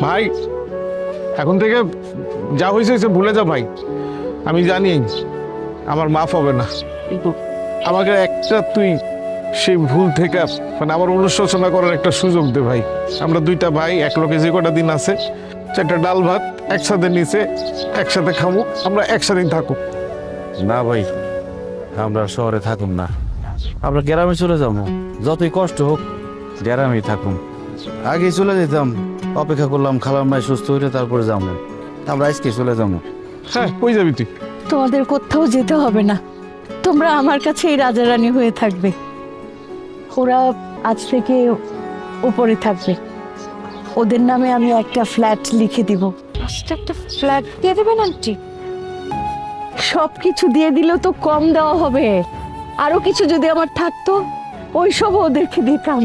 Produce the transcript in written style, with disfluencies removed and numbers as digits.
ভাই এখন থেকে যা হয়েছে হয়েছে ভুলে যা ভাই। আমি জানি আমার মাফ হবে না, কিন্তু আমাকে একটা তুই সেই ভুল থেকে মানে আমার অনুশোচনা করার একটা সুযোগ দে ভাই। আমরা দুইটা ভাই, এক লোকে যে কটা দিন আছে, চারটা ডাল ভাত একসাথে নিচে একসাথে খাবো, আমরা একসাথে থাকো। না ভাই, আমরা শহরে থাকুন না, আমরা গ্রামে চলে যাবো। যতই কষ্ট হোক গ্রামেই থাকুন। আগে চলে যেতাম, অপেক্ষা করলাম খালাম ভাই সুস্থ হইলে তারপরে যাবো। আমরা আজকে চলে যাবো। হ্যাঁ, কই যাবি তুই? তোমাদের কোথাও যেতে হবে না, তোমরা আমার কাছেই রাজা রানী হয়ে থাকবে। ওরা আজ থেকে উপরে থাকবে, ওদের নামে আমি একটা ফ্ল্যাট লিখে দিব। একটা ফ্ল্যাট দিয়ে দেবেন আন্টি? সব কিছু দিয়ে দিলেও তো কম দেওয়া হবে, আরো কিছু যদি আমার থাকতো ওইসব ওদেরকে দিতাম।